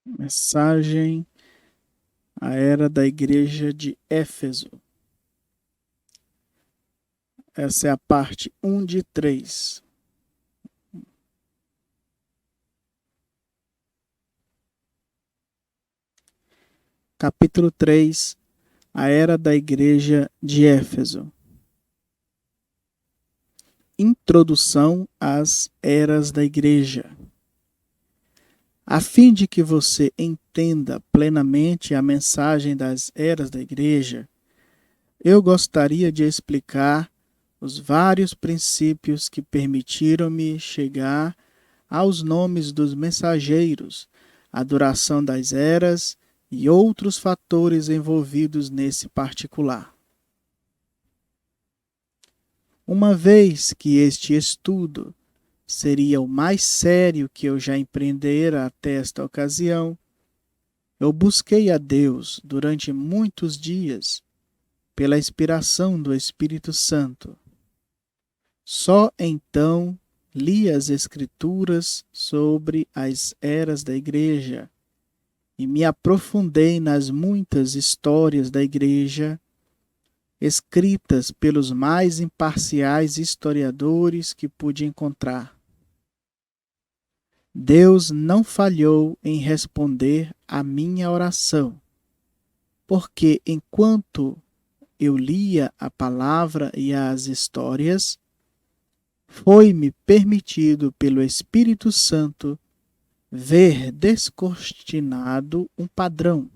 Mensagem à era da igreja de Éfeso. Essa é a parte 1 de 3. Capítulo 3. A era da igreja de Éfeso. Introdução às eras da igreja. A fim de que você entenda plenamente a mensagem das eras da igreja, eu gostaria de explicar os vários princípios que permitiram-me chegar aos nomes dos mensageiros, a duração das eras e outros fatores envolvidos nesse particular. Uma vez que este estudo seria o mais sério que eu já empreendera até esta ocasião, eu busquei a Deus durante muitos dias pela inspiração do Espírito Santo. Só então li as Escrituras sobre as eras da igreja e me aprofundei nas muitas histórias da igreja escritas pelos mais imparciais historiadores que pude encontrar. Deus não falhou em responder à minha oração, porque enquanto eu lia a palavra e as histórias, foi-me permitido pelo Espírito Santo ver descortinado um padrão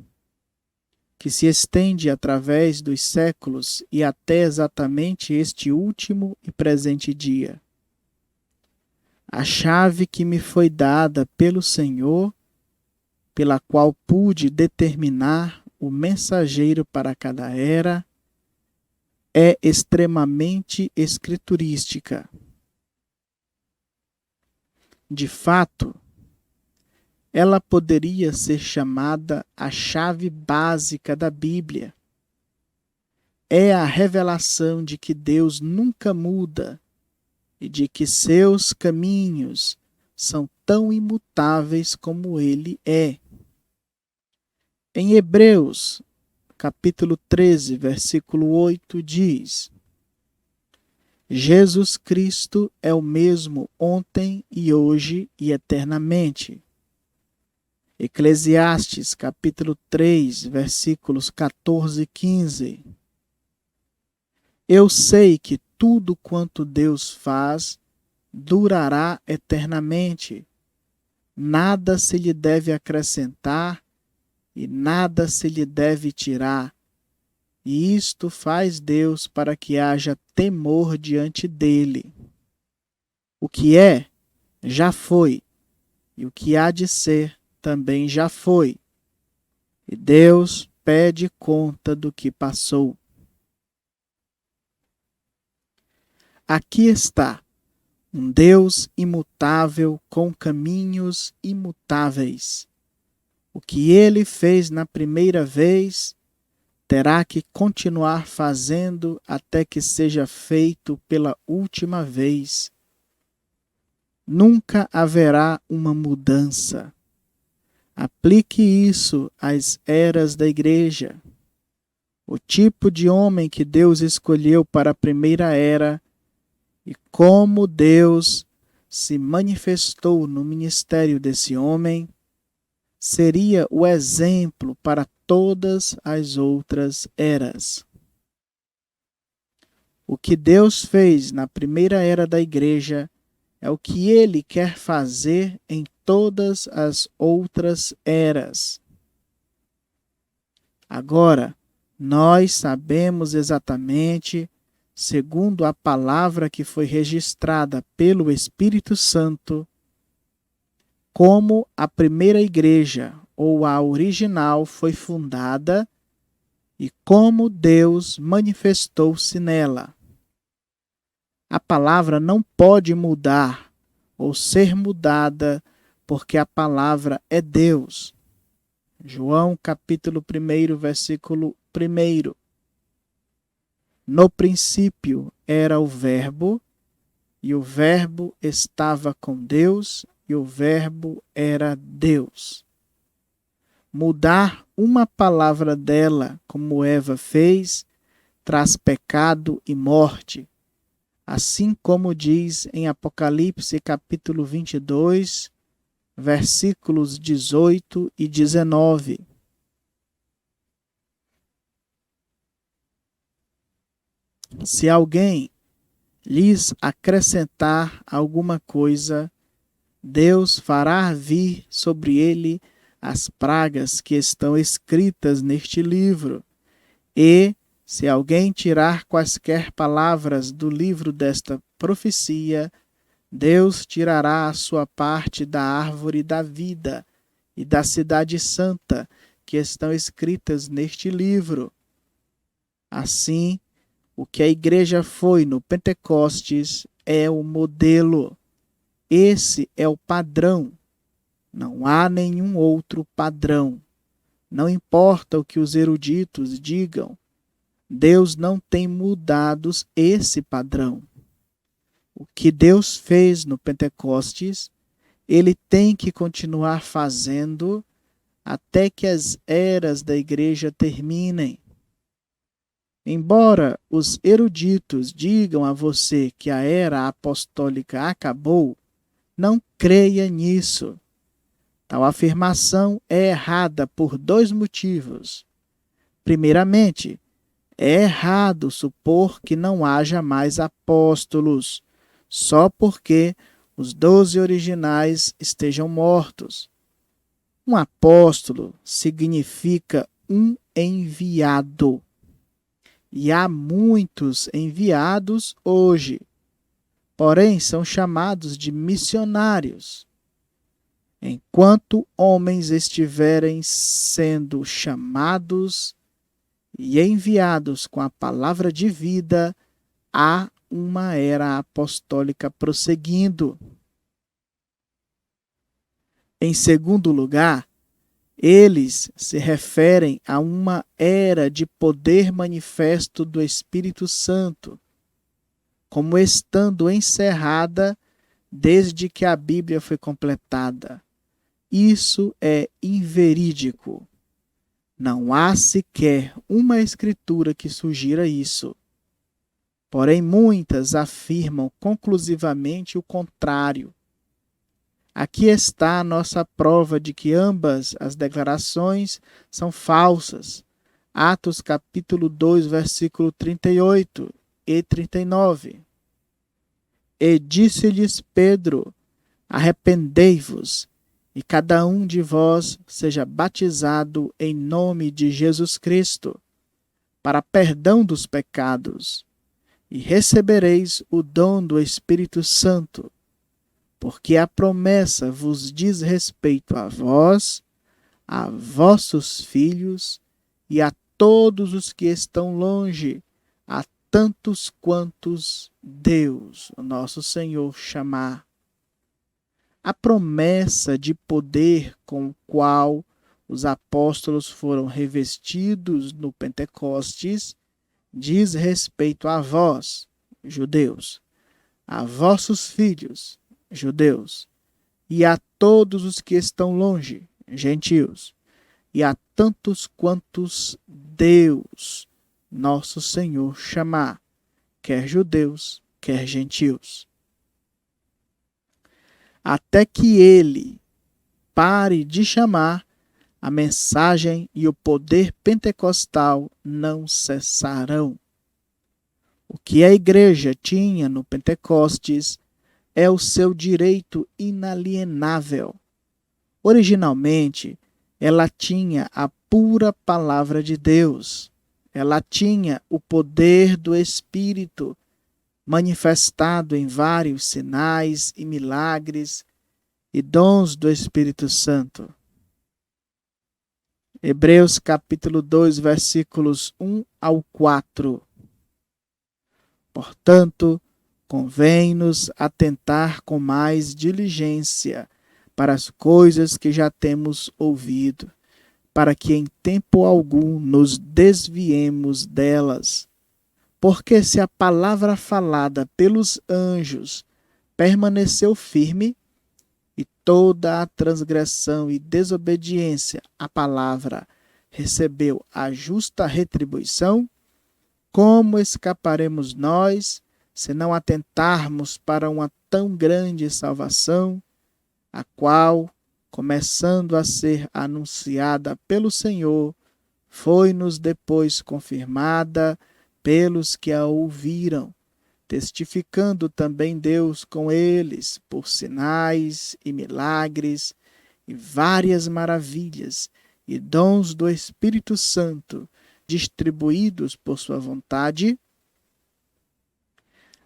que se estende através dos séculos e até exatamente este último e presente dia. A chave que me foi dada pelo Senhor, pela qual pude determinar o mensageiro para cada era, é extremamente escriturística. De fato, ela poderia ser chamada a chave básica da Bíblia. É a revelação de que Deus nunca muda e de que seus caminhos são tão imutáveis como Ele é. Em Hebreus, capítulo 13, versículo 8, diz: Jesus Cristo é o mesmo ontem e hoje e eternamente. Eclesiastes, capítulo 3, versículos 14 e 15. Eu sei que tudo quanto Deus faz durará eternamente. Nada se lhe deve acrescentar e nada se lhe deve tirar. E isto faz Deus para que haja temor diante dele. O que é, já foi, e o que há de ser, também já foi. E Deus pede conta do que passou. Aqui está um Deus imutável com caminhos imutáveis. O que ele fez na primeira vez, terá que continuar fazendo até que seja feito pela última vez. Nunca haverá uma mudança. Aplique isso às eras da igreja. O tipo de homem que Deus escolheu para a primeira era e como Deus se manifestou no ministério desse homem, seria o exemplo para todas as outras eras. O que Deus fez na primeira era da igreja é o que Ele quer fazer em todas as outras eras. Agora, nós sabemos exatamente, segundo a palavra que foi registrada pelo Espírito Santo, como a primeira igreja, ou a original, foi fundada e como Deus manifestou-se nela. A palavra não pode mudar ou ser mudada, porque a palavra é Deus. João capítulo 1, versículo 1. No princípio era o Verbo, e o Verbo estava com Deus, e o Verbo era Deus. Mudar uma palavra dela, como Eva fez, traz pecado e morte. Assim como diz em Apocalipse capítulo 22, versículos 18 e 19. Se alguém lhes acrescentar alguma coisa, Deus fará vir sobre ele as pragas que estão escritas neste livro. E, se alguém tirar quaisquer palavras do livro desta profecia, Deus tirará a sua parte da árvore da vida e da cidade santa que estão escritas neste livro. Assim, o que a igreja foi no Pentecostes é o modelo. Esse é o padrão. Não há nenhum outro padrão. Não importa o que os eruditos digam, Deus não tem mudado esse padrão. O que Deus fez no Pentecostes, Ele tem que continuar fazendo até que as eras da igreja terminem. Embora os eruditos digam a você que a era apostólica acabou, não creia nisso. Tal afirmação é errada por dois motivos. Primeiramente, é errado supor que não haja mais apóstolos, só porque os 12 originais estejam mortos. Um apóstolo significa um enviado. E há muitos enviados hoje, porém são chamados de missionários. Enquanto homens estiverem sendo chamados e enviados com a palavra de vida, há uma era apostólica prosseguindo. Em segundo lugar, eles se referem a uma era de poder manifesto do Espírito Santo, como estando encerrada desde que a Bíblia foi completada. Isso é inverídico. Não há sequer uma escritura que sugira isso. Porém, muitas afirmam conclusivamente o contrário. Aqui está a nossa prova de que ambas as declarações são falsas. Atos capítulo 2, versículo 38 e 39. E disse-lhes Pedro: arrependei-vos, e cada um de vós seja batizado em nome de Jesus Cristo, para perdão dos pecados, e recebereis o dom do Espírito Santo, porque a promessa vos diz respeito a vós, a vossos filhos e a todos os que estão longe, a tantos quantos Deus, o nosso Senhor, chamar. A promessa de poder com o qual os apóstolos foram revestidos no Pentecostes diz respeito a vós, judeus, a vossos filhos, judeus, e a todos os que estão longe, gentios, e a tantos quantos Deus, nosso Senhor, chamar, quer judeus, quer gentios. Até que ele pare de chamar, a mensagem e o poder pentecostal não cessarão. O que a igreja tinha no Pentecostes é o seu direito inalienável. Originalmente, ela tinha a pura palavra de Deus. Ela tinha o poder do Espírito, manifestado em vários sinais e milagres e dons do Espírito Santo. Hebreus capítulo 2, versículos 1 ao 4. Portanto, convém-nos atentar com mais diligência para as coisas que já temos ouvido, para que em tempo algum nos desviemos delas. Porque se a palavra falada pelos anjos permaneceu firme, e toda a transgressão e desobediência à palavra recebeu a justa retribuição, como escaparemos nós se não atentarmos para uma tão grande salvação, a qual, começando a ser anunciada pelo Senhor, foi-nos depois confirmada pelos que a ouviram, testificando também Deus com eles por sinais e milagres e várias maravilhas e dons do Espírito Santo distribuídos por sua vontade.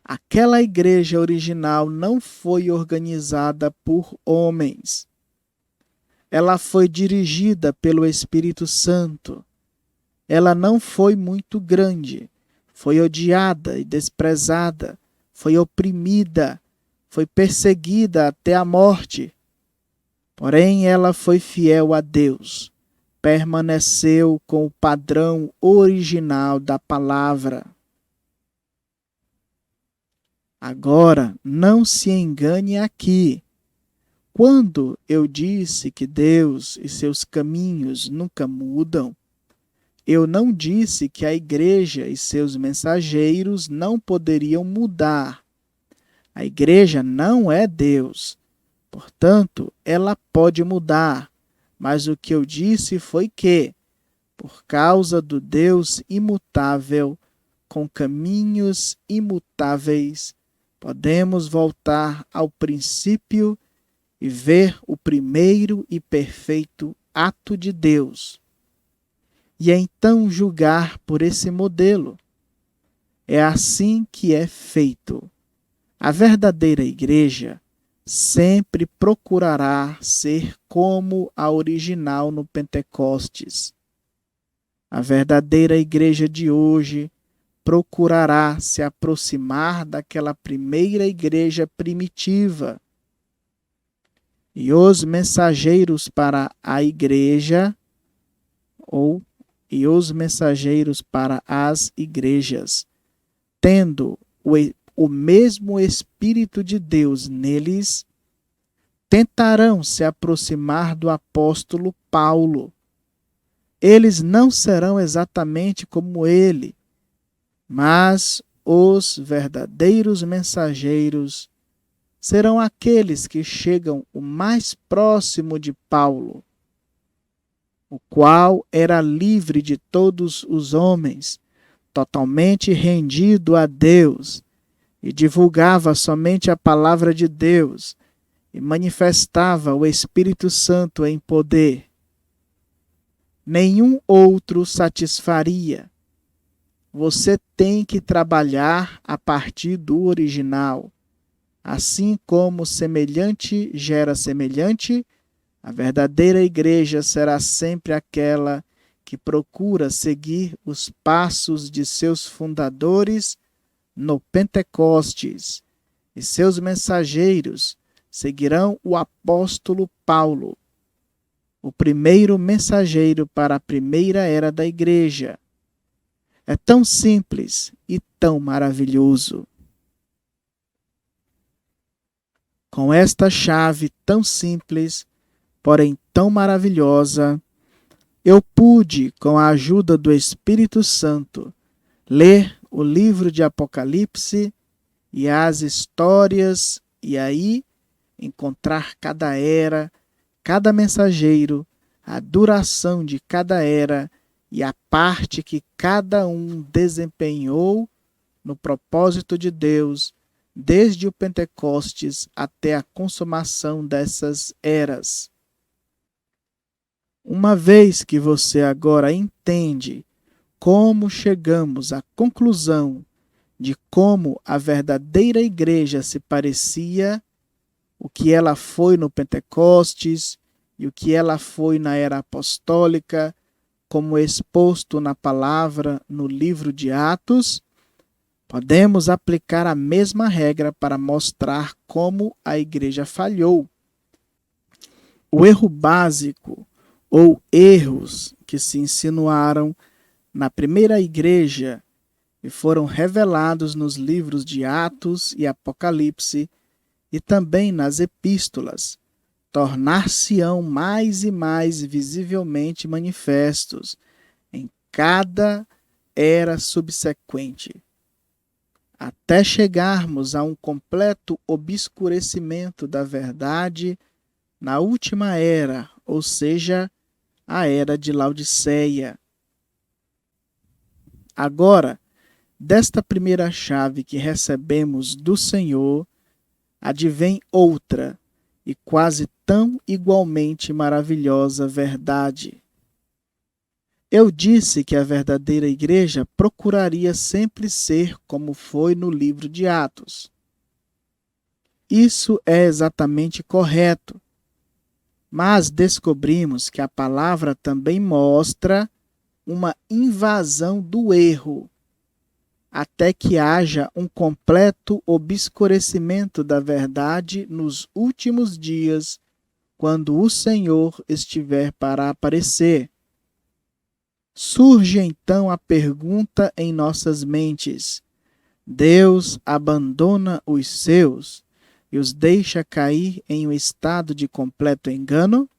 Aquela igreja original não foi organizada por homens. Ela foi dirigida pelo Espírito Santo. Ela não foi muito grande. Foi odiada e desprezada. Foi oprimida. Foi perseguida até a morte. Porém, ela foi fiel a Deus. Permaneceu com o padrão original da palavra. Agora, não se engane aqui. Quando eu disse que Deus e seus caminhos nunca mudam, eu não disse que a igreja e seus mensageiros não poderiam mudar. A igreja não é Deus. Portanto, ela pode mudar. Mas o que eu disse foi que, por causa do Deus imutável, com caminhos imutáveis, podemos voltar ao princípio e ver o primeiro e perfeito ato de Deus. E então julgar por esse modelo. É assim que é feito. A verdadeira igreja sempre procurará ser como a original no Pentecostes. A verdadeira igreja de hoje procurará se aproximar daquela primeira igreja primitiva. E os mensageiros para a igreja, e os mensageiros para as igrejas, tendo o mesmo Espírito de Deus neles, tentarão se aproximar do apóstolo Paulo. Eles não serão exatamente como ele, mas os verdadeiros mensageiros serão aqueles que chegam o mais próximo de Paulo, o qual era livre de todos os homens, totalmente rendido a Deus, e divulgava somente a palavra de Deus, e manifestava o Espírito Santo em poder. Nenhum outro satisfaria. Você tem que trabalhar a partir do original. Assim como semelhante gera semelhante, a verdadeira igreja será sempre aquela que procura seguir os passos de seus fundadores no Pentecostes, e seus mensageiros seguirão o apóstolo Paulo, o primeiro mensageiro para a primeira era da igreja. É tão simples e tão maravilhoso. Com esta chave tão simples, porém tão maravilhosa, eu pude, com a ajuda do Espírito Santo, ler o livro de Apocalipse e as histórias, e aí encontrar cada era, cada mensageiro, a duração de cada era e a parte que cada um desempenhou no propósito de Deus, desde o Pentecostes até a consumação dessas eras. Uma vez que você agora entende como chegamos à conclusão de como a verdadeira igreja se parecia, o que ela foi no Pentecostes e o que ela foi na era apostólica, como exposto na palavra no livro de Atos, podemos aplicar a mesma regra para mostrar como a igreja falhou. O erro básico ou erros que se insinuaram na primeira igreja e foram revelados nos livros de Atos e Apocalipse e também nas epístolas, tornar-se-ão mais e mais visivelmente manifestos em cada era subsequente, até chegarmos a um completo obscurecimento da verdade na última era, ou seja, a era de Laodiceia. Agora, desta primeira chave que recebemos do Senhor, advém outra e quase tão igualmente maravilhosa verdade. Eu disse que a verdadeira igreja procuraria sempre ser como foi no livro de Atos. Isso é exatamente correto, mas descobrimos que a palavra também mostra uma invasão do erro, até que haja um completo obscurecimento da verdade nos últimos dias, quando o Senhor estiver para aparecer. Surge então a pergunta em nossas mentes: Deus abandona os seus e os deixa cair em um estado de completo engano?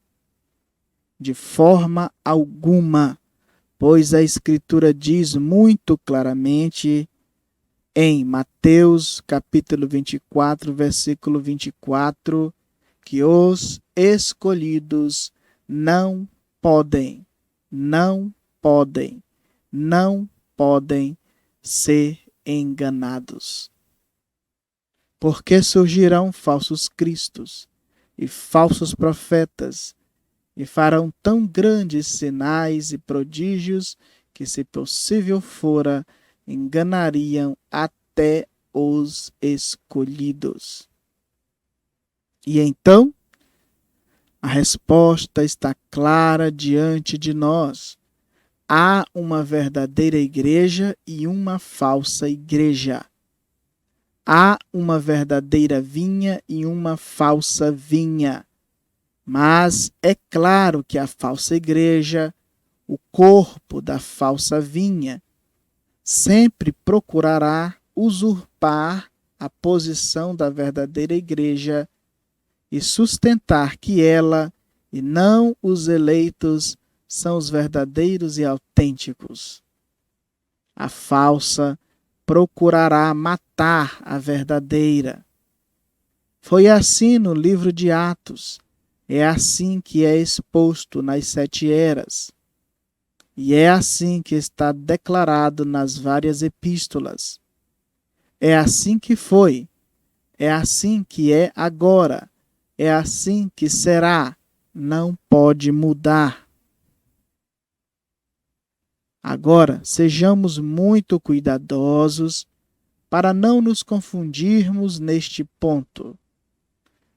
De forma alguma, pois a Escritura diz muito claramente em Mateus capítulo 24, versículo 24, que os escolhidos não podem ser enganados. Porque surgirão falsos cristos e falsos profetas, e farão tão grandes sinais e prodígios que, se possível fora, enganariam até os escolhidos. E então, a resposta está clara diante de nós. Há uma verdadeira igreja e uma falsa igreja. Há uma verdadeira vinha e uma falsa vinha. Mas é claro que a falsa igreja, o corpo da falsa vinha, sempre procurará usurpar a posição da verdadeira igreja e sustentar que ela, e não os eleitos, são os verdadeiros e autênticos. A falsa procurará matar a verdadeira. Foi assim no livro de Atos. É assim que é exposto nas 7 eras. E é assim que está declarado nas várias epístolas. É assim que foi. É assim que é agora. É assim que será. Não pode mudar. Agora, sejamos muito cuidadosos para não nos confundirmos neste ponto.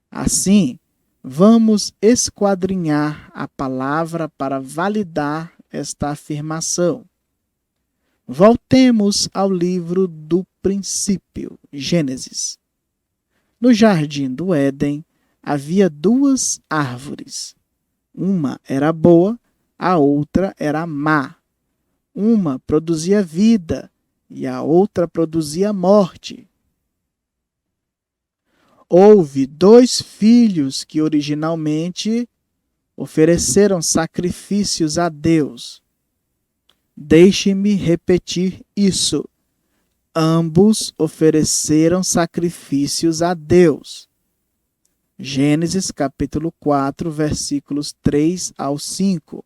Assim, vamos esquadrinhar a palavra para validar esta afirmação. Voltemos ao livro do princípio, Gênesis. No jardim do Éden havia 2 árvores. Uma era boa, a outra era má. Uma produzia vida e a outra produzia morte. Houve 2 filhos que originalmente ofereceram sacrifícios a Deus. Deixe-me repetir isso. Ambos ofereceram sacrifícios a Deus. Gênesis capítulo 4, versículos 3 ao 5.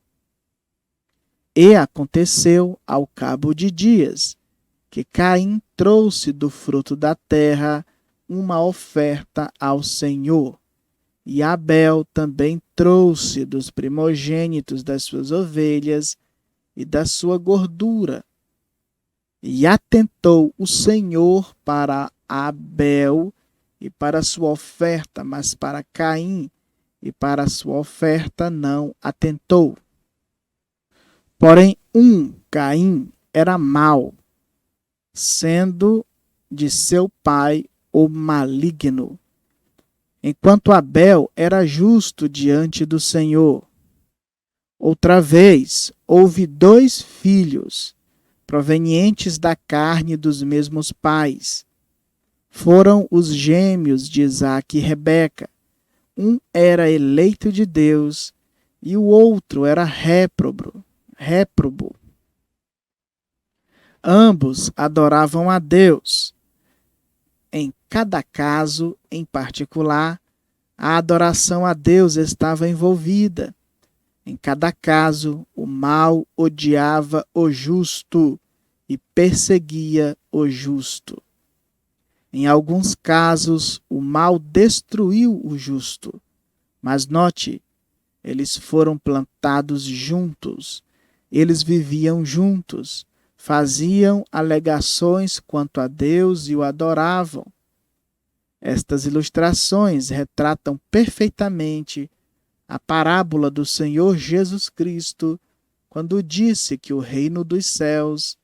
E aconteceu ao cabo de dias que Caim trouxe do fruto da terra uma oferta ao Senhor. E Abel também trouxe dos primogênitos das suas ovelhas e da sua gordura. E atentou o Senhor para Abel e para a sua oferta, mas para Caim e para a sua oferta não atentou. Porém, Caim, era mau, sendo de seu pai o maligno, enquanto Abel era justo diante do Senhor. Outra vez, houve 2 filhos, provenientes da carne dos mesmos pais. Foram os gêmeos de Isaque e Rebeca. Um era eleito de Deus e o outro era réprobo. Ambos adoravam a Deus. Em cada caso, em particular, a adoração a Deus estava envolvida. Em cada caso, o mal odiava o justo e perseguia o justo. Em alguns casos, o mal destruiu o justo. Mas note, eles foram plantados juntos. Eles viviam juntos. Faziam alegações quanto a Deus e o adoravam. Estas ilustrações retratam perfeitamente a parábola do Senhor Jesus Cristo, quando disse que o reino dos céus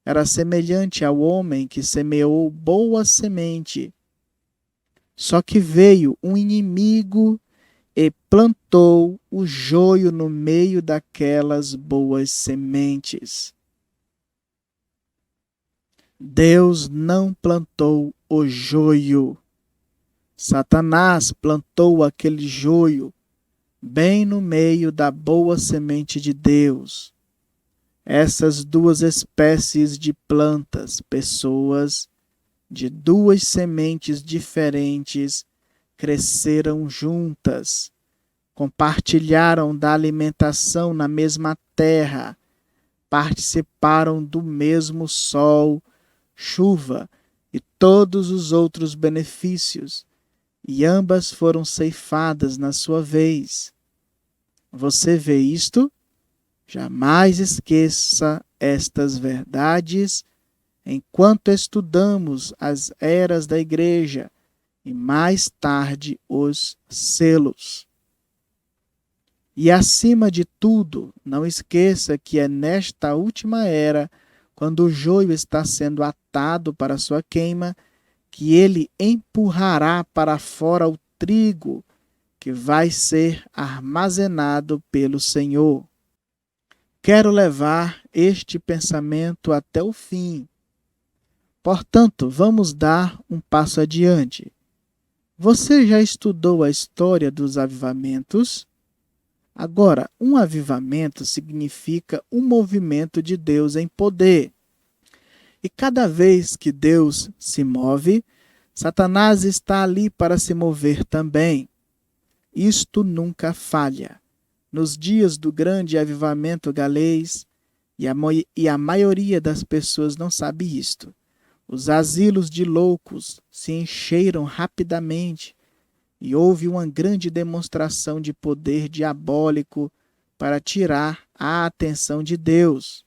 era semelhante ao homem que semeou boa semente. Só que veio um inimigo e plantou o joio no meio daquelas boas sementes. Deus não plantou o joio. Satanás plantou aquele joio bem no meio da boa semente de Deus. Essas duas espécies de plantas, pessoas de duas sementes diferentes, cresceram juntas, compartilharam da alimentação na mesma terra, participaram do mesmo sol, chuva e todos os outros benefícios, e ambas foram ceifadas na sua vez. Você vê isto? Jamais esqueça estas verdades enquanto estudamos as eras da igreja e mais tarde os selos. E acima de tudo, não esqueça que é nesta última era, quando o joio está sendo atado para sua queima, que ele empurrará para fora o trigo que vai ser armazenado pelo Senhor. Quero levar este pensamento até o fim. Portanto, vamos dar um passo adiante. Você já estudou a história dos avivamentos? Agora, um avivamento significa um movimento de Deus em poder. E cada vez que Deus se move, Satanás está ali para se mover também. Isto nunca falha. Nos dias do grande avivamento galês, e a maioria das pessoas não sabe isto, os asilos de loucos se encheram rapidamente e houve uma grande demonstração de poder diabólico para tirar a atenção de Deus.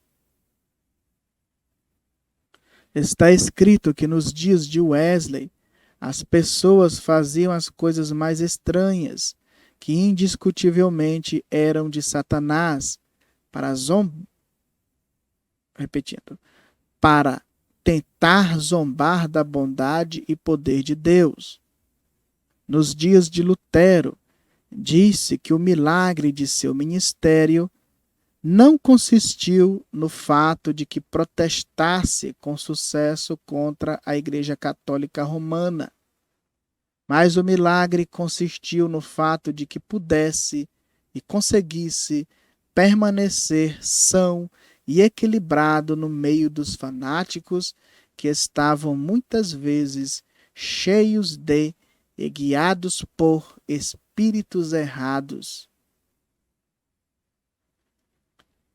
Está escrito que nos dias de Wesley, as pessoas faziam as coisas mais estranhas, que indiscutivelmente eram de Satanás, para tentar zombar da bondade e poder de Deus. Nos dias de Lutero, disse que o milagre de seu ministério não consistiu no fato de que protestasse com sucesso contra a Igreja Católica Romana, mas o milagre consistiu no fato de que pudesse e conseguisse permanecer são e equilibrado no meio dos fanáticos que estavam muitas vezes cheios de e guiados por espíritos errados.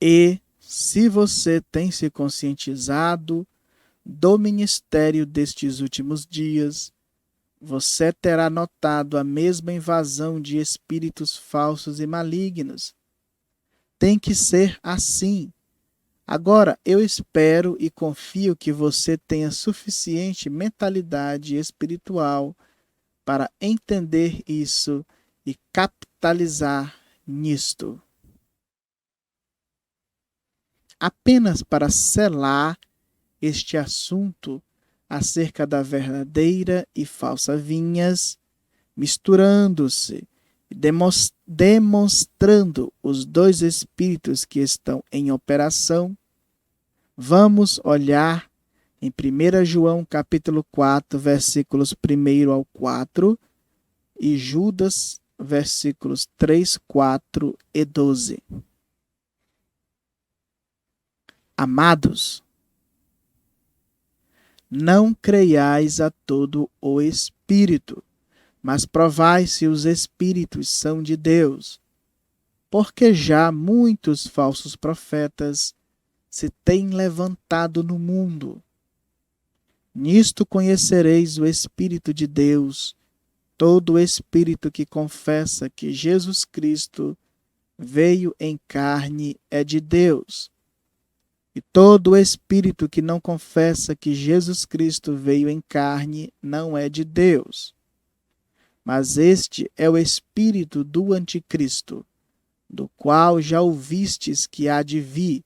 E, se você tem se conscientizado do ministério destes últimos dias, você terá notado a mesma invasão de espíritos falsos e malignos. Tem que ser assim. Agora, eu espero e confio que você tenha suficiente mentalidade espiritual para entender isso e capitalizar nisto. Apenas para selar este assunto acerca da verdadeira e falsa vinhas, misturando-se e demonstrando os dois espíritos que estão em operação, vamos olhar em 1 João capítulo 4, versículos 1 ao 4, e Judas, versículos 3, 4 e 12. Amados, não creiais a todo o Espírito, mas provai se os Espíritos são de Deus, porque já muitos falsos profetas se têm levantado no mundo. Nisto conhecereis o Espírito de Deus. Todo espírito que confessa que Jesus Cristo veio em carne é de Deus. E todo espírito que não confessa que Jesus Cristo veio em carne não é de Deus. Mas este é o espírito do anticristo, do qual já ouvistes que há de vir,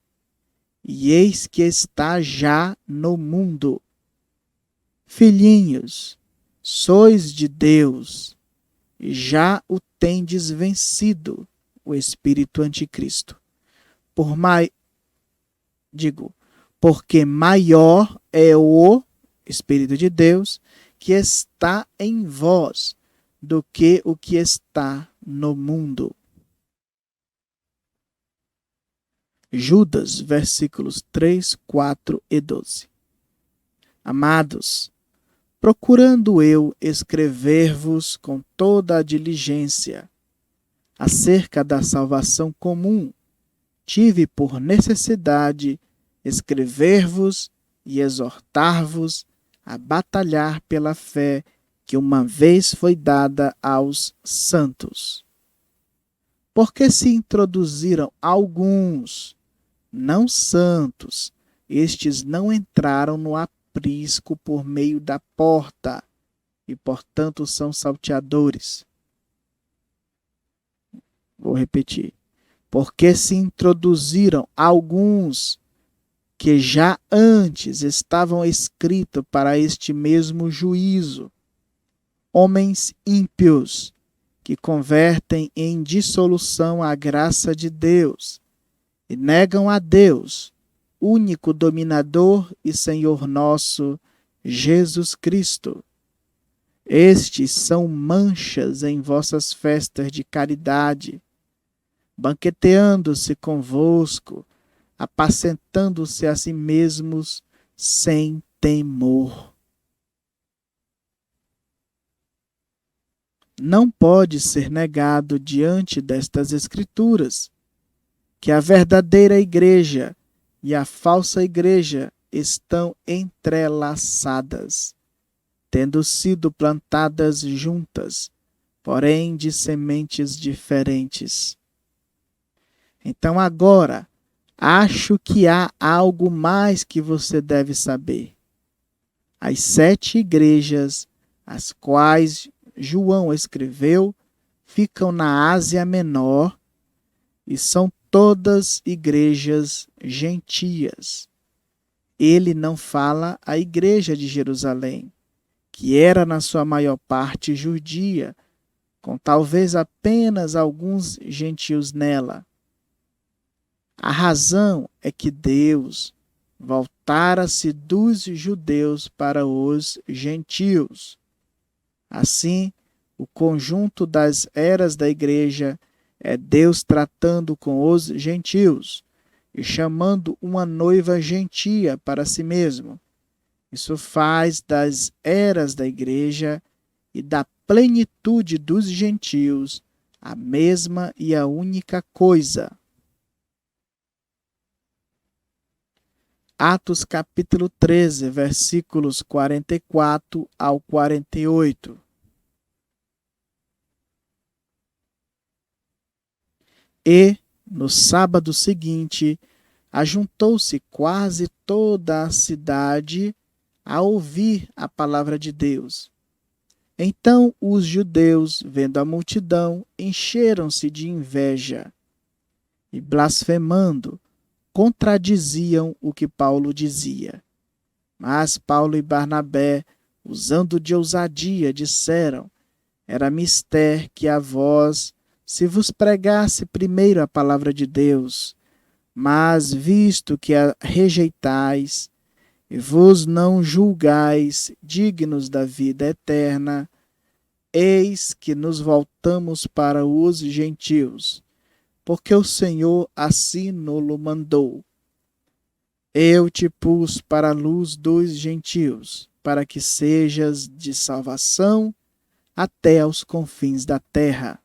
e eis que está já no mundo. Filhinhos, sois de Deus, e já o tendes vencido, o espírito anticristo. Porque maior é o Espírito de Deus que está em vós do que o que está no mundo. Judas, versículos 3, 4 e 12. Amados, procurando eu escrever-vos com toda a diligência acerca da salvação comum, tive por necessidade escrever-vos e exortar-vos a batalhar pela fé que uma vez foi dada aos santos. Porque se introduziram alguns não santos, estes não entraram no aprisco por meio da porta, e portanto são salteadores. Vou repetir. Porque se introduziram alguns que já antes estavam escritos para este mesmo juízo, homens ímpios, que convertem em dissolução a graça de Deus e negam a Deus, único dominador e Senhor nosso, Jesus Cristo. Estes são manchas em vossas festas de caridade, banqueteando-se convosco, apacentando-se a si mesmos sem temor. Não pode ser negado diante destas Escrituras que a verdadeira igreja e a falsa igreja estão entrelaçadas, tendo sido plantadas juntas, porém de sementes diferentes. Então agora, acho que há algo mais que você deve saber. As 7 igrejas, as quais João escreveu, ficam na Ásia Menor e são todas igrejas gentias. Ele não fala a igreja de Jerusalém, que era na sua maior parte judia, com talvez apenas alguns gentios nela. A razão é que Deus voltara-se dos judeus para os gentios. Assim, o conjunto das eras da igreja é Deus tratando com os gentios e chamando uma noiva gentia para si mesmo. Isso faz das eras da igreja e da plenitude dos gentios a mesma e a única coisa. Atos capítulo 13, versículos 44 ao 48. E, no sábado seguinte, ajuntou-se quase toda a cidade a ouvir a palavra de Deus. Então os judeus, vendo a multidão, encheram-se de inveja e, blasfemando, contradiziam o que Paulo dizia. Mas Paulo e Barnabé, usando de ousadia, disseram: era mister que a vós se vos pregasse primeiro a palavra de Deus, mas visto que a rejeitais e vos não julgais dignos da vida eterna, eis que nos voltamos para os gentios, porque o Senhor assim nos mandou. Eu te pus para a luz dos gentios, para que sejas de salvação até aos confins da terra.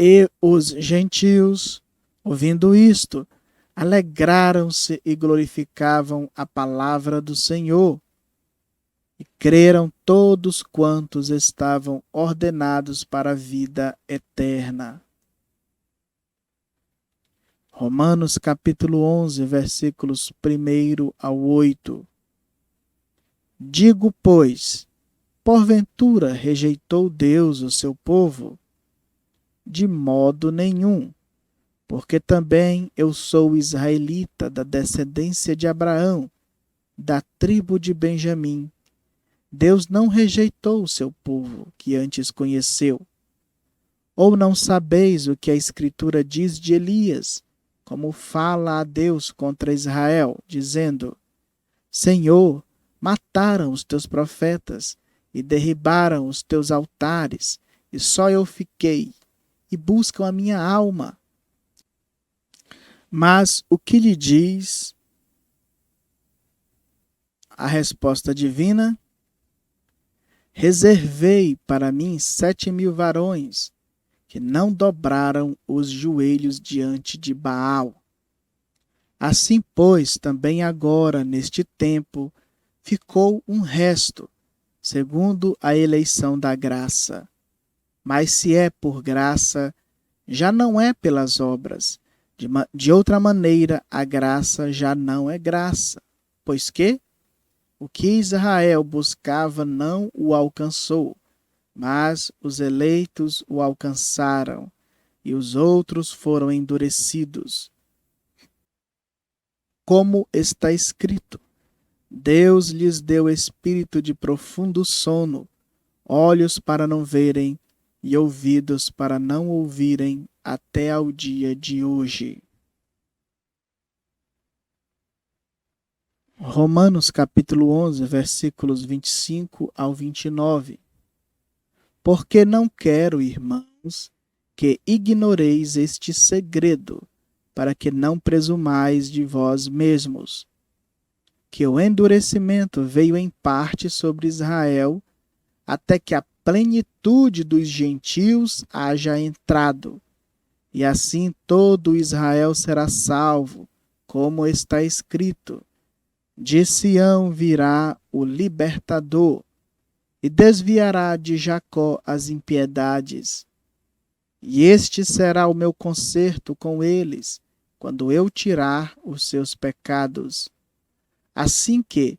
E os gentios, ouvindo isto, alegraram-se e glorificavam a palavra do Senhor. E creram todos quantos estavam ordenados para a vida eterna. Romanos capítulo 11, versículos 1 ao 8. Digo, pois, porventura rejeitou Deus o seu povo? De modo nenhum, porque também eu sou israelita da descendência de Abraão, da tribo de Benjamim. Deus não rejeitou o seu povo, que antes conheceu. Ou não sabeis o que a Escritura diz de Elias, como fala a Deus contra Israel, dizendo: Senhor, mataram os teus profetas e derribaram os teus altares, e só eu fiquei, e buscam a minha alma. Mas o que lhe diz a resposta divina? Reservei para mim 7.000 varões, que não dobraram os joelhos diante de Baal. Assim, pois, também agora, neste tempo, ficou um resto, segundo a eleição da graça. Mas se é por graça, já não é pelas obras. De outra maneira, a graça já não é graça. Pois que o que Israel buscava não o alcançou, mas os eleitos o alcançaram, e os outros foram endurecidos. Como está escrito: Deus lhes deu espírito de profundo sono, olhos para não verem e ouvidos para não ouvirem até ao dia de hoje. Romanos capítulo 11, versículos 25 ao 29. Porque não quero, irmãos, que ignoreis este segredo, para que não presumais de vós mesmos, que o endurecimento veio em parte sobre Israel, até que a plenitude dos gentios haja entrado, e assim todo Israel será salvo, como está escrito: de Sião virá o libertador, e desviará de Jacó as impiedades. E este será o meu concerto com eles, quando eu tirar os seus pecados. Assim que,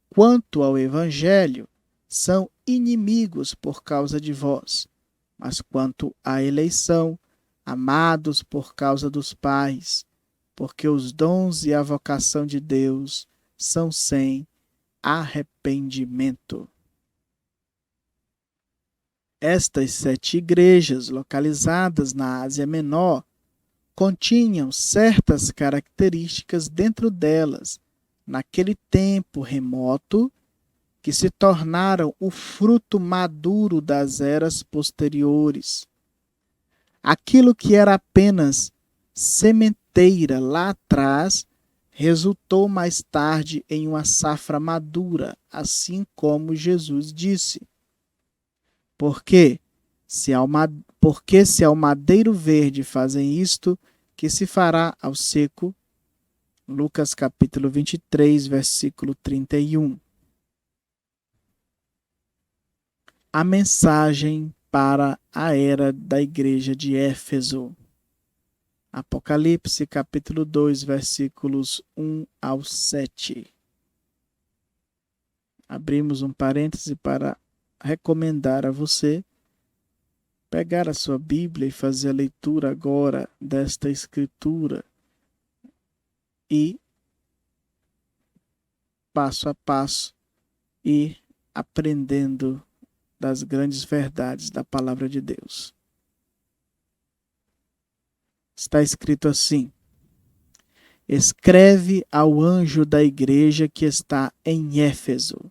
quanto ao Evangelho, são inimigos por causa de vós, mas quanto à eleição, amados por causa dos pais, porque os dons e a vocação de Deus são sem arrependimento. Estas 7 igrejas, localizadas na Ásia Menor, continham certas características dentro delas, naquele tempo remoto, que se tornaram o fruto maduro das eras posteriores. Aquilo que era apenas sementeira lá atrás, resultou mais tarde em uma safra madura, assim como Jesus disse. Porque se ao madeiro verde fazem isto, que se fará ao seco? Lucas capítulo 23, versículo 31. A mensagem para a era da igreja de Éfeso. Apocalipse capítulo 2, versículos 1 ao 7. Abrimos um parêntese para recomendar a você pegar a sua Bíblia e fazer a leitura agora desta escritura e, passo a passo, ir aprendendo das grandes verdades da palavra de Deus. Está escrito assim: escreve ao anjo da igreja que está em Éfeso.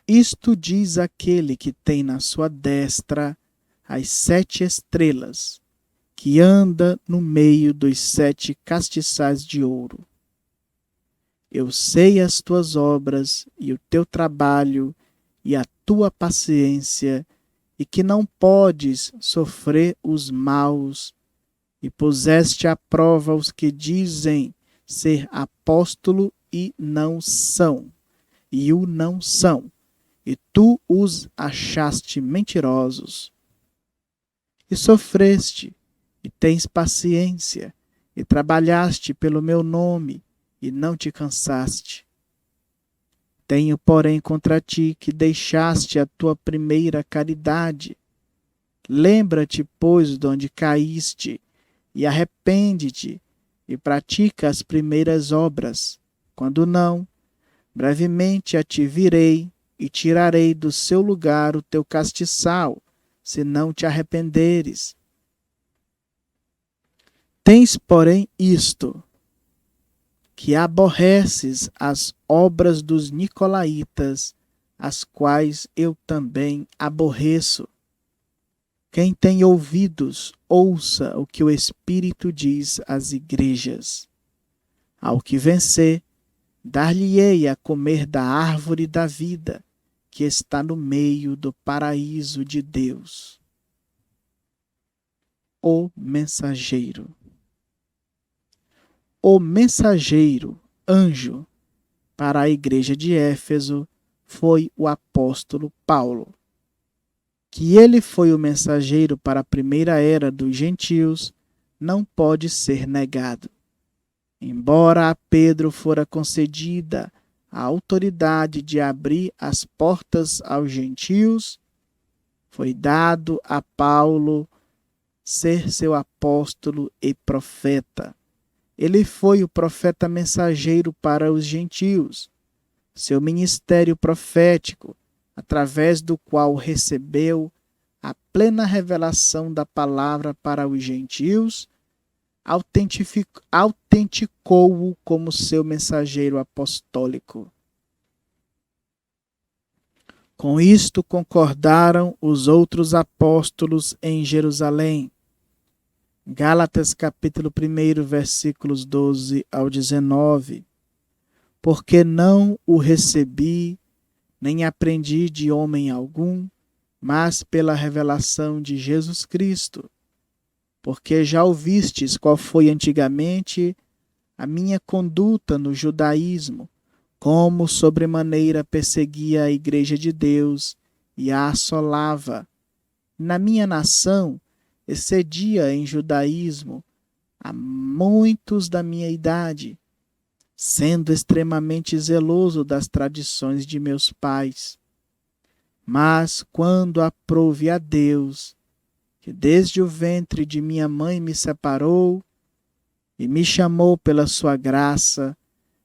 Isto diz aquele que tem na sua destra as 7 estrelas, que anda no meio dos 7 castiçais de ouro. Eu sei as tuas obras e o teu trabalho e a tua paciência, e que não podes sofrer os maus, e puseste à prova os que dizem ser apóstolo e não são, e o não são, e tu os achaste mentirosos. E sofreste, e tens paciência, e trabalhaste pelo meu nome, e não te cansaste. Tenho, porém, contra ti que deixaste a tua primeira caridade. Lembra-te, pois, de onde caíste, e arrepende-te, e pratica as primeiras obras. Quando não, brevemente a ti virei, e tirarei do seu lugar o teu castiçal, se não te arrependeres. Tens, porém, isto, que aborreces as obras dos nicolaítas, as quais eu também aborreço. Quem tem ouvidos, ouça o que o Espírito diz às igrejas. Ao que vencer, dar-lhe-ei a comer da árvore da vida, que está no meio do paraíso de Deus. O mensageiro. O mensageiro, anjo, para a igreja de Éfeso foi o apóstolo Paulo. Que ele foi o mensageiro para a primeira era dos gentios não pode ser negado. Embora a Pedro fora concedida a autoridade de abrir as portas aos gentios, foi dado a Paulo ser seu apóstolo e profeta. Ele foi o profeta mensageiro para os gentios. Seu ministério profético, através do qual recebeu a plena revelação da palavra para os gentios, autenticou-o como seu mensageiro apostólico. Com isto concordaram os outros apóstolos em Jerusalém. Gálatas capítulo 1, versículos 12 ao 19. Porque não o recebi, nem aprendi de homem algum, mas pela revelação de Jesus Cristo. Porque já ouvistes qual foi antigamente a minha conduta no judaísmo, como sobremaneira perseguia a igreja de Deus e a assolava. Na minha nação, excedia em judaísmo a muitos da minha idade, sendo extremamente zeloso das tradições de meus pais. Mas quando aprouve a Deus, que desde o ventre de minha mãe me separou e me chamou pela sua graça,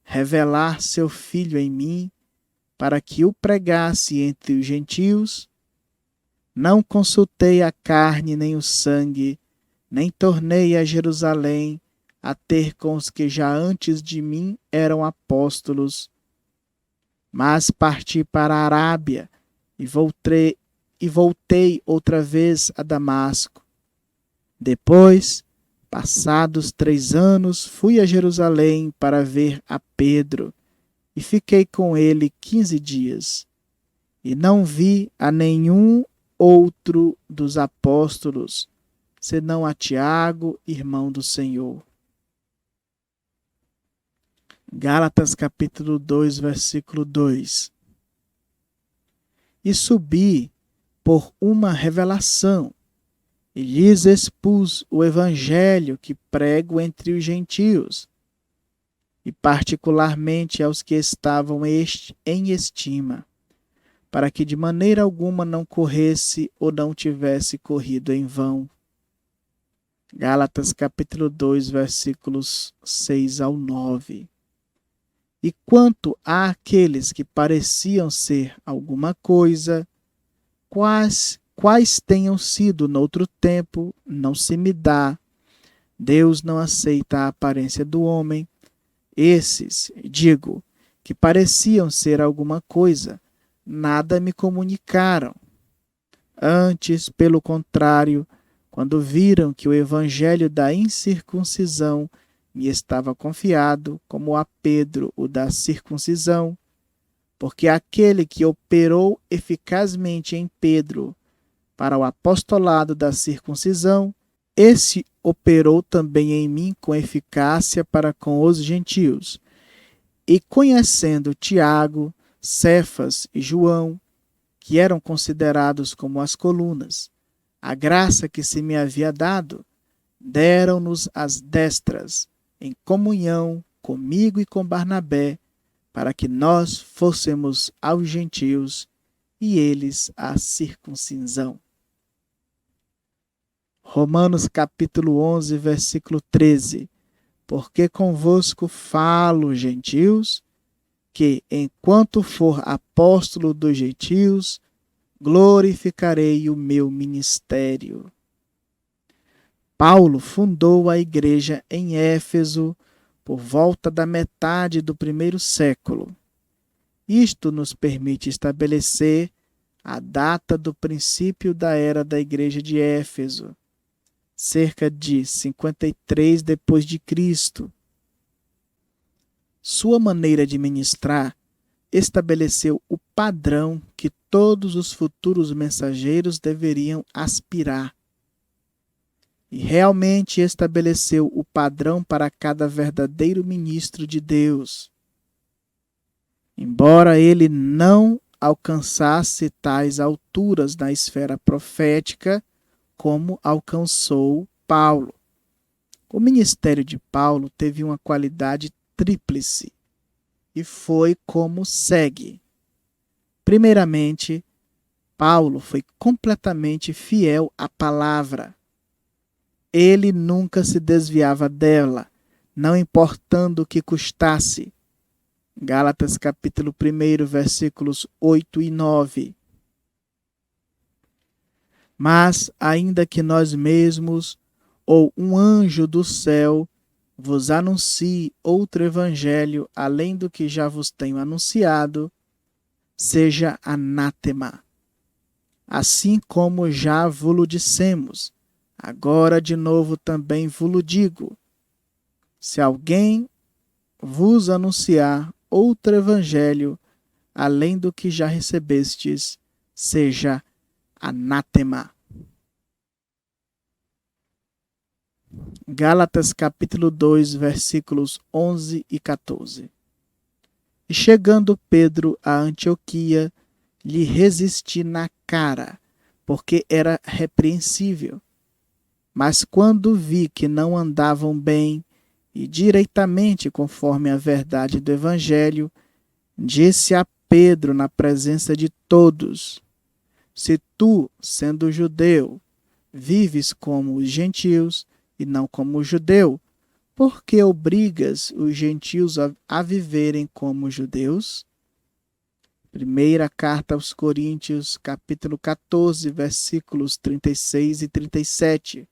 revelar seu Filho em mim, para que o pregasse entre os gentios, não consultei a carne nem o sangue, nem tornei a Jerusalém a ter com os que já antes de mim eram apóstolos, mas parti para a Arábia e voltei outra vez a Damasco. Depois, passados 3 anos, fui a Jerusalém para ver a Pedro e fiquei com ele 15 dias. E não vi a nenhum outro dos apóstolos, senão a Tiago, irmão do Senhor. Gálatas capítulo 2, versículo 2. E subi por uma revelação, e lhes expus o evangelho que prego entre os gentios, e particularmente aos que estavam em estima, para que de maneira alguma não corresse ou não tivesse corrido em vão. Gálatas capítulo 2, versículos 6 ao 9. E quanto àqueles que pareciam ser alguma coisa, quais tenham sido noutro tempo, não se me dá. Deus não aceita a aparência do homem. Esses, digo, que pareciam ser alguma coisa, nada me comunicaram. Antes, pelo contrário, quando viram que o evangelho da incircuncisão me estava confiado, como a Pedro o da circuncisão, porque aquele que operou eficazmente em Pedro para o apostolado da circuncisão, esse operou também em mim com eficácia para com os gentios. E conhecendo Tiago, Cefas e João, que eram considerados como as colunas, a graça que se me havia dado, deram-nos as destras, em comunhão comigo e com Barnabé, para que nós fôssemos aos gentios e eles à circuncisão. Romanos capítulo 11, versículo 13. Porque convosco falo, gentios, que, enquanto for apóstolo dos gentios, glorificarei o meu ministério. Paulo fundou a igreja em Éfeso por volta da metade do primeiro século. Isto nos permite estabelecer a data do princípio da era da igreja de Éfeso, cerca de 53 depois de Cristo. Sua maneira de ministrar estabeleceu o padrão que todos os futuros mensageiros deveriam aspirar. E realmente estabeleceu o padrão para cada verdadeiro ministro de Deus. Embora ele não alcançasse tais alturas na esfera profética, como alcançou Paulo. O ministério de Paulo teve uma qualidade tríplice e foi como segue. Primeiramente, Paulo foi completamente fiel à palavra. Ele nunca se desviava dela, não importando o que custasse. Gálatas capítulo 1, versículos 8 e 9. Mas, ainda que nós mesmos, ou um anjo do céu, vos anuncie outro evangelho além do que já vos tenho anunciado, seja anátema. Assim como já vo-lo dissemos, agora de novo também vo-lo digo. Se alguém vos anunciar outro evangelho além do que já recebestes, seja anátema. Gálatas capítulo 2, versículos 11 e 14. E chegando Pedro a Antioquia, lhe resisti na cara, porque era repreensível. Mas quando vi que não andavam bem e direitamente conforme a verdade do evangelho, disse a Pedro na presença de todos: se tu, sendo judeu, vives como os gentios e não como judeu, por que obrigas os gentios a viverem como judeus? Primeira carta aos Coríntios, capítulo 14, versículos 36 e 37.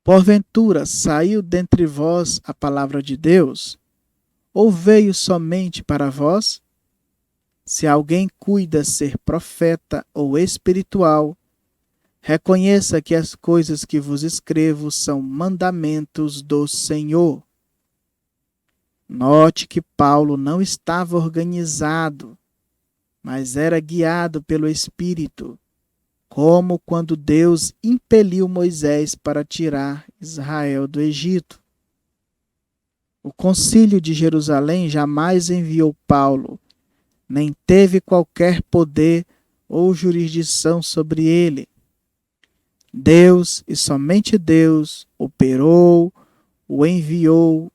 Porventura saiu dentre vós a palavra de Deus? Ou veio somente para vós? Se alguém cuida ser profeta ou espiritual, reconheça que as coisas que vos escrevo são mandamentos do Senhor. Note que Paulo não estava organizado, mas era guiado pelo Espírito, como quando Deus impeliu Moisés para tirar Israel do Egito. O Concílio de Jerusalém jamais enviou Paulo, nem teve qualquer poder ou jurisdição sobre ele. Deus e somente Deus operou, o enviou.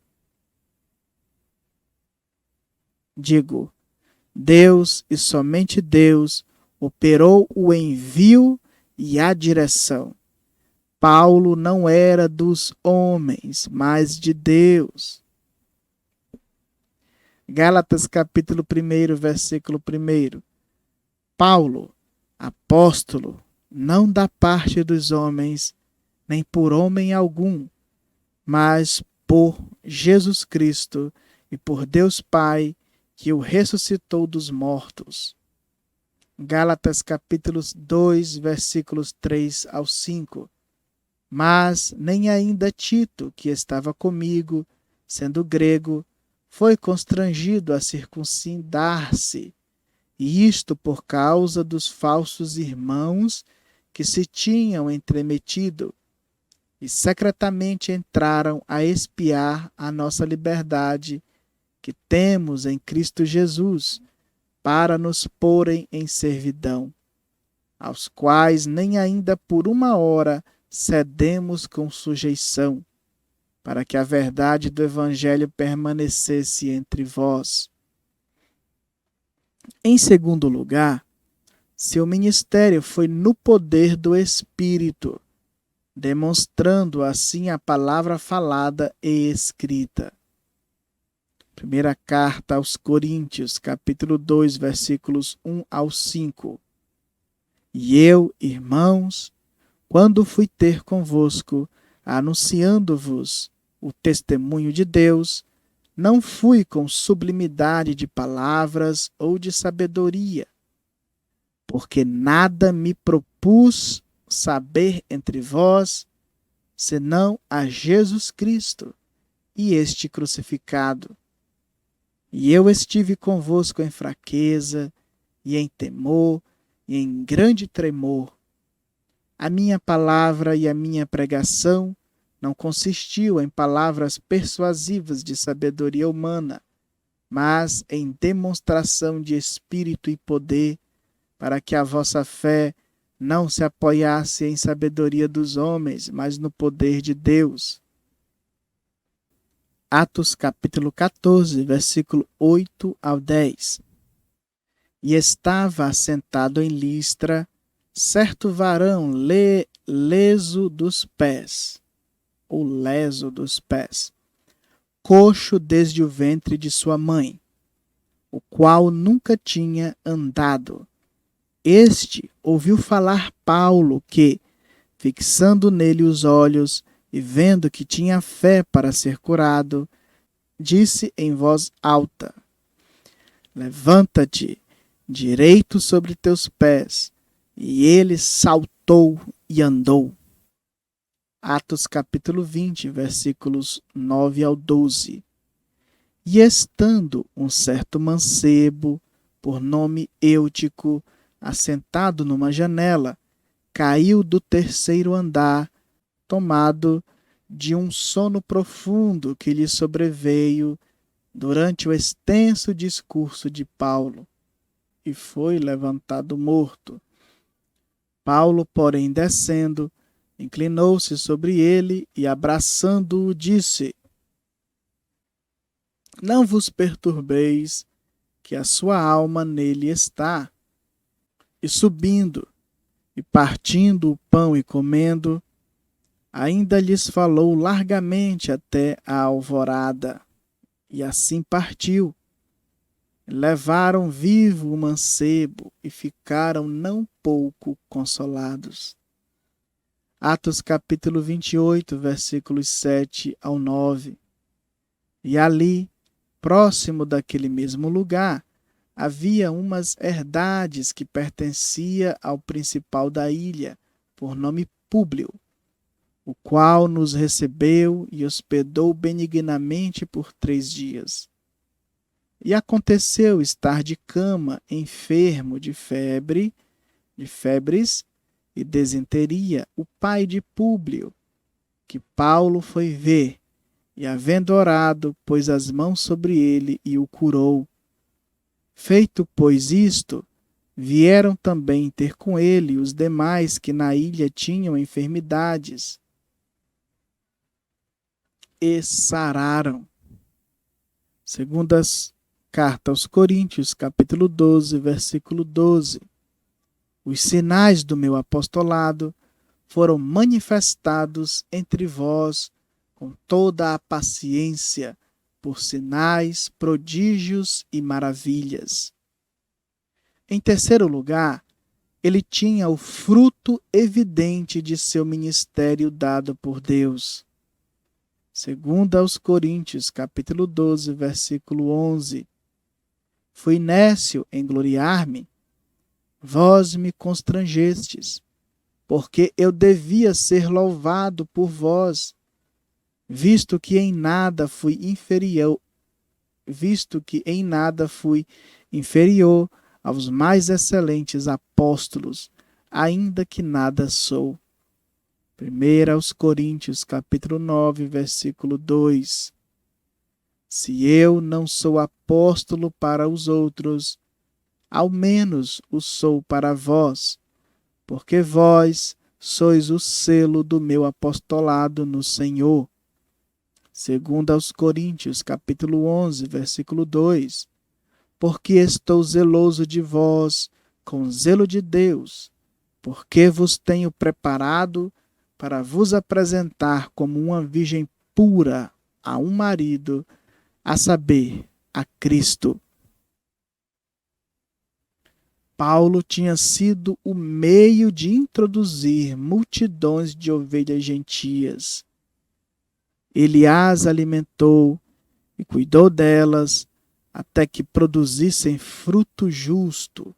Deus e somente Deus operou o envio e a direção. Paulo não era dos homens, mas de Deus. Gálatas capítulo 1, versículo 1. Paulo, apóstolo, não da parte dos homens, nem por homem algum, mas por Jesus Cristo e por Deus Pai, que o ressuscitou dos mortos. Gálatas capítulo 2, versículos 3 ao 5. Mas nem ainda Tito, que estava comigo, sendo grego, foi constrangido a circuncidar-se, e isto por causa dos falsos irmãos que se tinham entremetido, e secretamente entraram a espiar a nossa liberdade, que temos em Cristo Jesus, para nos porem em servidão, aos quais nem ainda por uma hora cedemos com sujeição, para que a verdade do Evangelho permanecesse entre vós. Em segundo lugar, seu ministério foi no poder do Espírito, demonstrando assim a palavra falada e escrita. Primeira carta aos Coríntios, capítulo 2, versículos 1 ao 5. E eu, irmãos, quando fui ter convosco, anunciando-vos o testemunho de Deus, não fui com sublimidade de palavras ou de sabedoria, porque nada me propus saber entre vós, senão a Jesus Cristo e este crucificado. E eu estive convosco em fraqueza, e em temor, e em grande tremor. A minha palavra e a minha pregação não consistiu em palavras persuasivas de sabedoria humana, mas em demonstração de espírito e poder, para que a vossa fé não se apoiasse em sabedoria dos homens, mas no poder de Deus. Atos capítulo 14, versículo 8 ao 10. E estava assentado em Listra certo varão leso dos pés, ou leso dos pés, coxo desde o ventre de sua mãe, o qual nunca tinha andado. Este ouviu falar Paulo que, fixando nele os olhos e vendo que tinha fé para ser curado, disse em voz alta: Levanta-te, direito sobre teus pés. E ele saltou e andou. Atos capítulo 20, versículos 9 ao 12. E estando um certo mancebo, por nome Eutico, assentado numa janela, caiu do terceiro andar, tomado de um sono profundo que lhe sobreveio durante o extenso discurso de Paulo, e foi levantado morto. Paulo, porém, descendo, inclinou-se sobre ele e, abraçando-o, disse: Não vos perturbeis, que a sua alma nele está. E subindo, e partindo o pão e comendo, ainda lhes falou largamente até a alvorada. E assim partiu. Levaram vivo o mancebo e ficaram não pouco consolados. Atos capítulo 28, versículos 7 ao 9. E ali, próximo daquele mesmo lugar, havia umas herdades que pertencia ao principal da ilha, por nome Públio, o qual nos recebeu e hospedou benignamente por 3 dias. E aconteceu estar de cama, enfermo de febres e desinteria, o pai de Públio, que Paulo foi ver, e havendo orado, pôs as mãos sobre ele e o curou. Feito, pois, isto, vieram também ter com ele os demais que na ilha tinham enfermidades, e sararam. Segundas Carta aos Coríntios, capítulo 12, versículo 12. Os sinais do meu apostolado foram manifestados entre vós com toda a paciência, por sinais, prodígios e maravilhas. Em terceiro lugar, ele tinha o fruto evidente de seu ministério dado por Deus. Segunda aos Coríntios, capítulo 12, versículo 11. Fui nécio em gloriar-me? Vós me constrangestes, porque eu devia ser louvado por vós, visto que em nada fui inferior aos mais excelentes apóstolos, ainda que nada sou. 1 aos Coríntios, capítulo 9, versículo 2. Se eu não sou apóstolo para os outros, ao menos o sou para vós, porque vós sois o selo do meu apostolado no Senhor. 2 aos Coríntios, capítulo 11, versículo 2. Porque estou zeloso de vós, com zelo de Deus, porque vos tenho preparado para vos apresentar como uma virgem pura a um marido, a saber, a Cristo. Paulo tinha sido o meio de introduzir multidões de ovelhas gentias. Ele as alimentou e cuidou delas até que produzissem fruto justo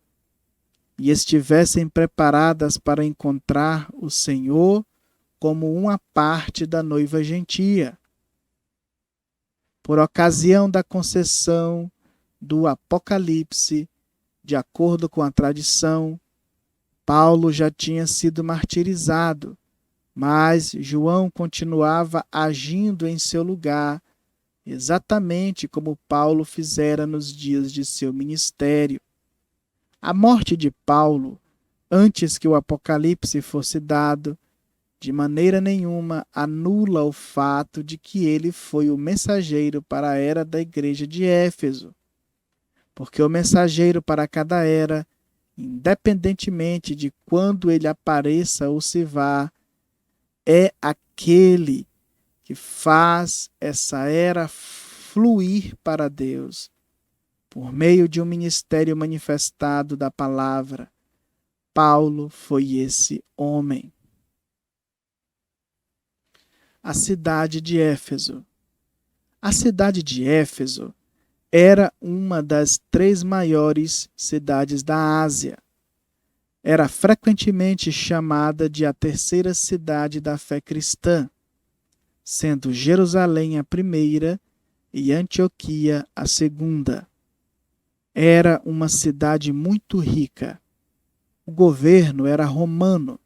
e estivessem preparadas para encontrar o Senhor como uma parte da noiva gentia. Por ocasião da concessão do Apocalipse, de acordo com a tradição, Paulo já tinha sido martirizado, mas João continuava agindo em seu lugar, exatamente como Paulo fizera nos dias de seu ministério. A morte de Paulo, antes que o Apocalipse fosse dado, de maneira nenhuma anula o fato de que ele foi o mensageiro para a era da igreja de Éfeso. Porque o mensageiro para cada era, independentemente de quando ele apareça ou se vá, é aquele que faz essa era fluir para Deus, por meio de um ministério manifestado da palavra. Paulo foi esse homem. A cidade de Éfeso. A cidade de Éfeso era uma das 3 maiores cidades da Ásia. Era frequentemente chamada de a terceira cidade da fé cristã, sendo Jerusalém a primeira e Antioquia a segunda. Era uma cidade muito rica. O governo era romano,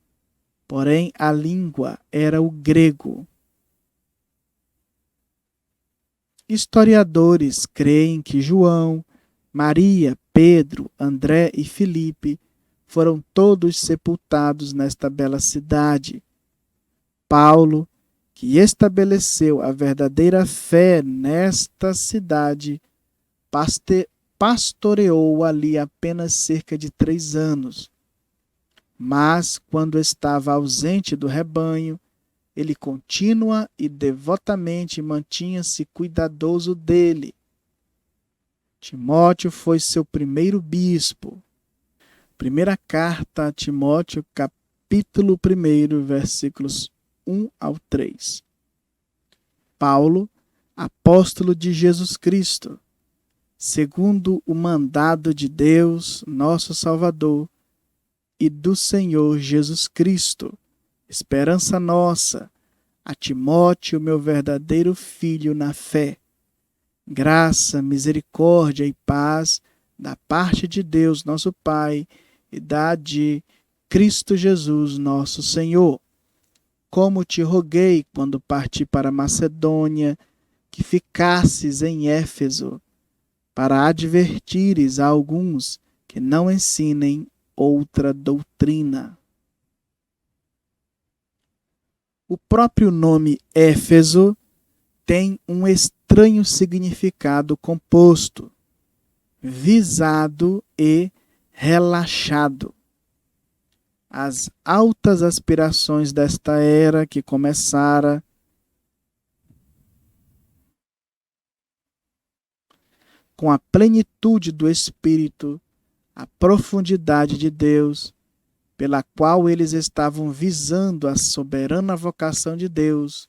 porém a língua era o grego. Historiadores creem que João, Maria, Pedro, André e Filipe foram todos sepultados nesta bela cidade. Paulo, que estabeleceu a verdadeira fé nesta cidade, pastoreou ali apenas cerca de 3 anos. Mas, quando estava ausente do rebanho, ele contínua e devotamente mantinha-se cuidadoso dele. Timóteo foi seu primeiro bispo. Primeira carta a Timóteo, capítulo 1, versículos 1 ao 3. Paulo, apóstolo de Jesus Cristo, segundo o mandado de Deus, nosso Salvador, e do Senhor Jesus Cristo, esperança nossa, a Timóteo, meu verdadeiro filho na fé. Graça, misericórdia e paz da parte de Deus, nosso Pai, e da de Cristo Jesus, nosso Senhor. Como te roguei quando parti para Macedônia, que ficasses em Éfeso, para advertires a alguns que não ensinem outra doutrina. O próprio nome Éfeso tem um estranho significado composto, visado e relaxado. As altas aspirações desta era que começara com a plenitude do Espírito, a profundidade de Deus, pela qual eles estavam visando a soberana vocação de Deus,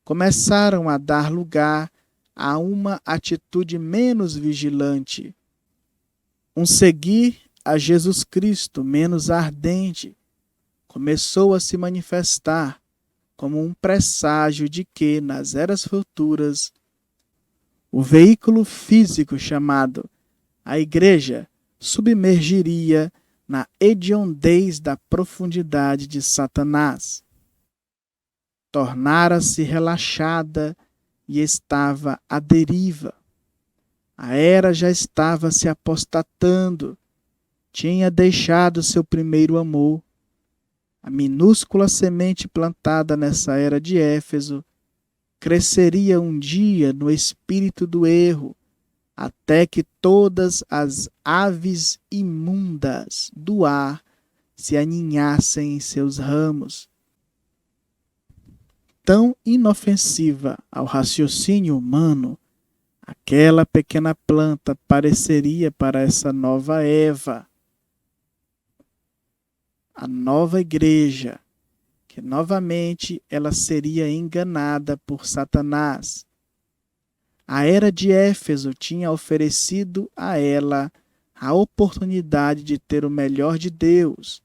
começaram a dar lugar a uma atitude menos vigilante, Um seguir a Jesus Cristo menos ardente começou a se manifestar como um presságio de que, nas eras futuras, o veículo físico chamado a Igreja submergiria na hediondez da profundidade de Satanás. Tornara-se relaxada e estava à deriva. A era já estava se apostatando, tinha deixado seu primeiro amor. A minúscula semente plantada nessa era de Éfeso cresceria um dia no espírito do erro, até que todas as aves imundas do ar se aninhassem em seus ramos. Tão inofensiva ao raciocínio humano, aquela pequena planta pareceria para essa nova Eva, a nova igreja, que novamente ela seria enganada por Satanás. A era de Éfeso tinha oferecido a ela a oportunidade de ter o melhor de Deus,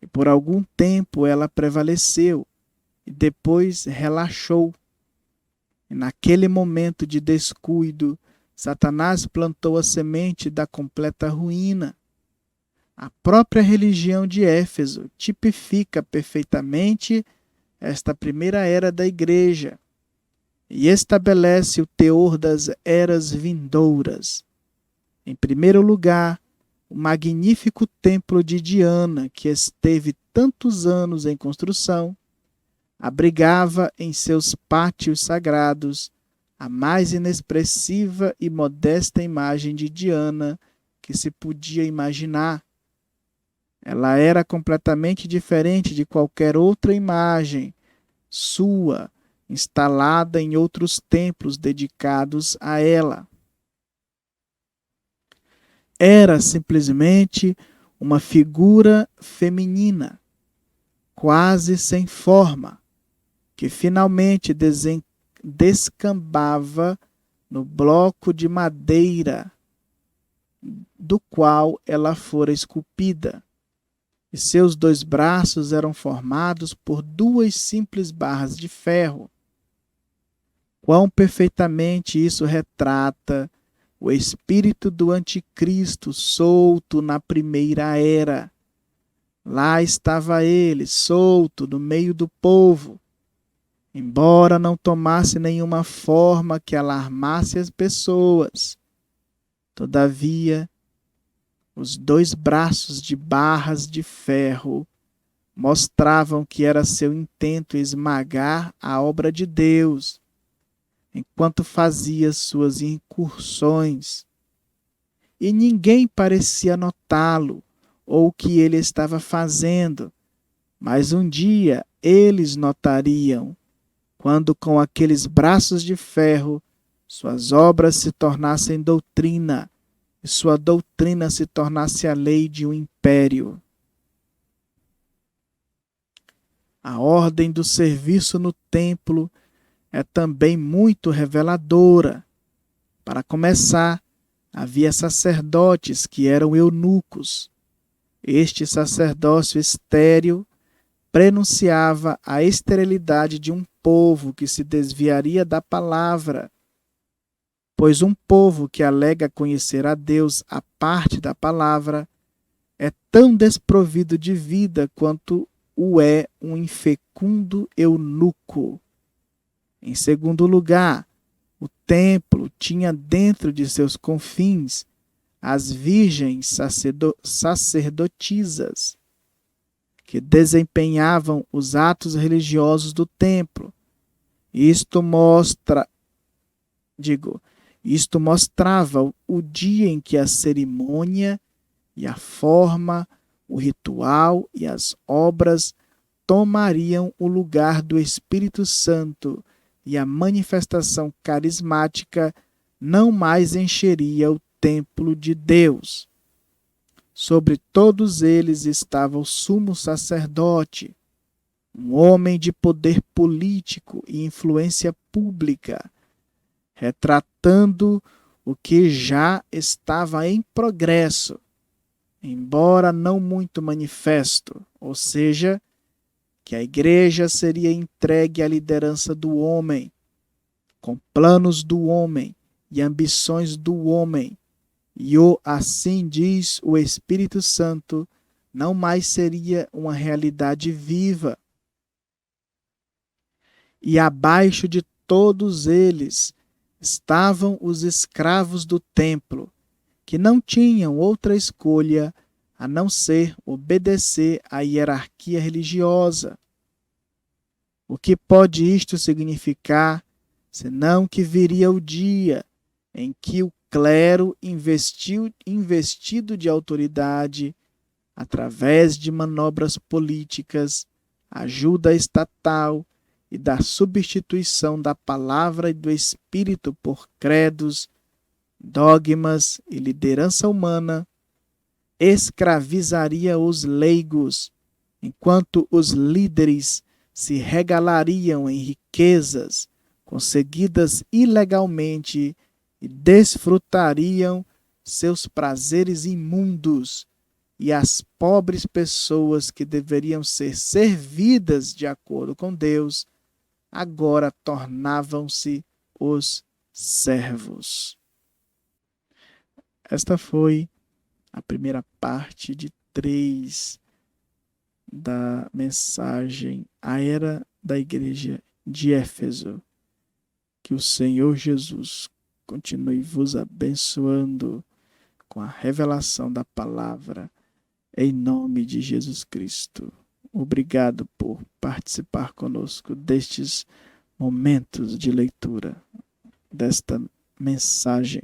e por algum tempo ela prevaleceu, e depois relaxou. E naquele momento de descuido, Satanás plantou a semente da completa ruína. A própria religião de Éfeso tipifica perfeitamente esta primeira era da igreja e estabelece o teor das eras vindouras. Em primeiro lugar, o magnífico templo de Diana, que esteve tantos anos em construção, abrigava em seus pátios sagrados a mais inexpressiva e modesta imagem de Diana que se podia imaginar. Ela era completamente diferente de qualquer outra imagem sua, instalada em outros templos dedicados a ela. Era simplesmente uma figura feminina, quase sem forma, que finalmente descambava no bloco de madeira do qual ela fora esculpida, e seus dois braços eram formados por duas simples barras de ferro. Quão perfeitamente isso retrata o espírito do anticristo solto na primeira era. Lá estava ele, solto no meio do povo, embora não tomasse nenhuma forma que alarmasse as pessoas. Todavia, os dois braços de barras de ferro mostravam que era seu intento esmagar a obra de Deus, enquanto fazia suas incursões. E ninguém parecia notá-lo ou o que ele estava fazendo, mas um dia eles notariam, quando com aqueles braços de ferro suas obras se tornassem doutrina, e sua doutrina se tornasse a lei de um império. A ordem do serviço no templo é também muito reveladora. Para começar, havia sacerdotes que eram eunucos. Este sacerdócio estéril prenunciava a esterilidade de um povo que se desviaria da palavra, pois um povo que alega conhecer a Deus à parte da palavra é tão desprovido de vida quanto o é um infecundo eunuco. Em segundo lugar, o templo tinha dentro de seus confins as virgens sacerdotisas, que desempenhavam os atos religiosos do templo. Isto mostrava o dia em que a cerimônia e a forma, o ritual e as obras tomariam o lugar do Espírito Santo e a manifestação carismática não mais encheria o templo de Deus. Sobre todos eles estava o sumo sacerdote, um homem de poder político e influência pública, retratando o que já estava em progresso, embora não muito manifesto, ou seja, que a igreja seria entregue à liderança do homem, com planos do homem e ambições do homem, e o assim diz o Espírito Santo não mais seria uma realidade viva. E abaixo de todos eles estavam os escravos do templo, que não tinham outra escolha a não ser obedecer à hierarquia religiosa. O que pode isto significar, senão que viria o dia em que o clero investido de autoridade, através de manobras políticas, ajuda estatal e da substituição da palavra e do espírito por credos, dogmas e liderança humana, escravizaria os leigos, enquanto os líderes se regalariam em riquezas conseguidas ilegalmente e desfrutariam seus prazeres imundos, e as pobres pessoas que deveriam ser servidas de acordo com Deus, agora tornavam-se os servos. Esta foi a primeira parte de 3 da mensagem à era da igreja de Éfeso. Que o Senhor Jesus continue vos abençoando com a revelação da palavra, em nome de Jesus Cristo. Obrigado por participar conosco destes momentos de leitura desta mensagem.